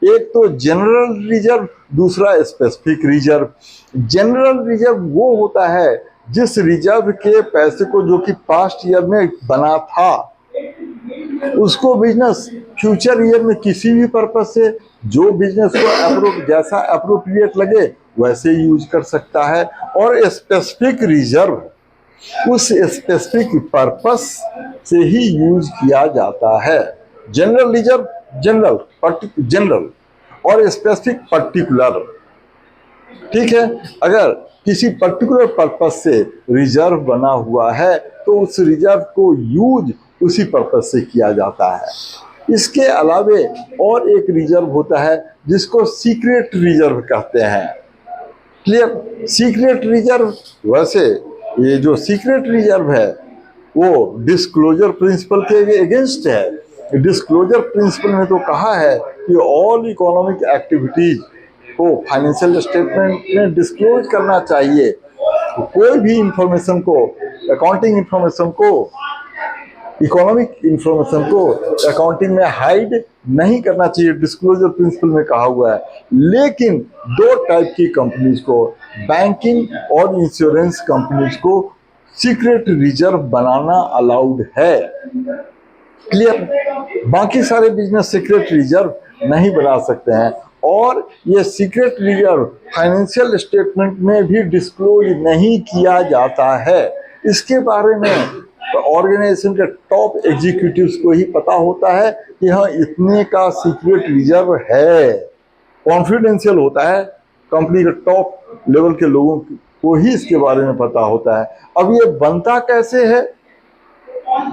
एक तो general reserve, दूसरा स्पेसिफिक रिजर्व। जनरल रिजर्व वो होता है जिस रिजर्व के पैसे को जो कि पास्ट ईयर में बना था उसको बिजनेस फ्यूचर ईयर में किसी भी पर्पज से जो बिजनेस को जैसा अप्रोप्रिएट लगे वैसे यूज कर सकता है। और स्पेसिफिक रिजर्व उस स्पेसिफिक पर्पस से ही यूज किया जाता है। जनरल रिजर्व जनरल जनरल और स्पेसिफिक पर्टिकुलर। ठीक है, अगर किसी पर्टिकुलर पर्पस से रिजर्व बना हुआ है तो उस रिजर्व को यूज उसी पर्पस से किया जाता है। इसके अलावे और एक रिजर्व होता है जिसको सीक्रेट रिजर्व कहते हैं। क्लियर? सीक्रेट रिजर्व, वैसे ये जो सीक्रेट रिजर्व है वो डिस्क्लोजर प्रिंसिपल के अगेंस्ट है। डिस्क्लोजर प्रिंसिपल में तो कहा है कि ऑल इकोनॉमिक एक्टिविटीज को फाइनेंशियल स्टेटमेंट में डिस्क्लोज करना चाहिए। कोई भी इंफॉर्मेशन को, अकाउंटिंग इंफॉर्मेशन को, इकोनॉमिक इंफॉर्मेशन को अकाउंटिंग में हाइड नहीं करना चाहिए, डिस्क्लोजर प्रिंसिपल में कहा हुआ है। लेकिन दो टाइप की कंपनीज को, बैंकिंग और इंश्योरेंस कंपनीज को सीक्रेट रिजर्व बनाना अलाउड है। क्लियर? बाकी सारे बिजनेस सीक्रेट रिजर्व नहीं बना सकते हैं। और ये सीक्रेट रिजर्व फाइनेंशियल स्टेटमेंट में भी डिस्क्लोज नहीं किया जाता है। इसके बारे में ऑर्गेनाइजेशन के टॉप एग्जीक्यूटिव्स को ही पता होता है कि हाँ इतने का सीक्रेट रिजर्व है। कॉन्फिडेंशियल होता है, कंपनी के टॉप लेवल के लोगों को ही इसके बारे में पता होता है। अब ये बनता कैसे है?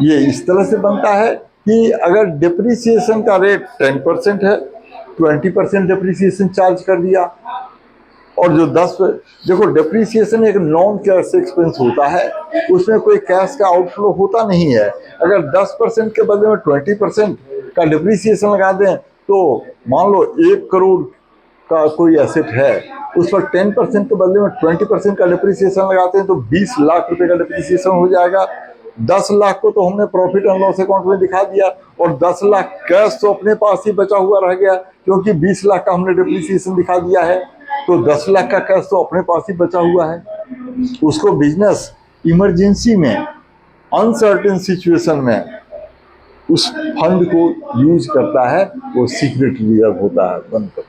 ये इस तरह से बनता है कि अगर डिप्रिसिएशन का रेट 10% है, 20% डिप्रिसिएशन चार्ज कर दिया। और जो 10, देखो डिप्रिसिएशन एक नॉन कैश एक्सपेंस होता है, उसमें कोई कैश का आउटफ्लो होता नहीं है। अगर 10% के बदले में 20% का डिप्रिसिएशन लगा दें तो मान लो 1 करोड़ का कोई एसेट है, उस पर 10% के बदले में 20% का डिप्रिसिएशन लगाते हैं तो 20 लाख रुपए का डिप्रिसिएशन हो जाएगा। 10 लाख को तो हमने प्रॉफिट एंड लॉस अकाउंट में दिखा दिया और 10 लाख कैश तो अपने पास ही बचा हुआ रह गया, क्योंकि 20 लाख का हमने डिप्रिसिएशन दिखा दिया है। तो 10 लाख का कैश तो अपने पास ही बचा हुआ है। उसको बिजनेस इमरजेंसी में, अनसर्टेन सिचुएशन में उस फंड को यूज करता है, वो सीक्रेट रिजर्व होता है बनकर।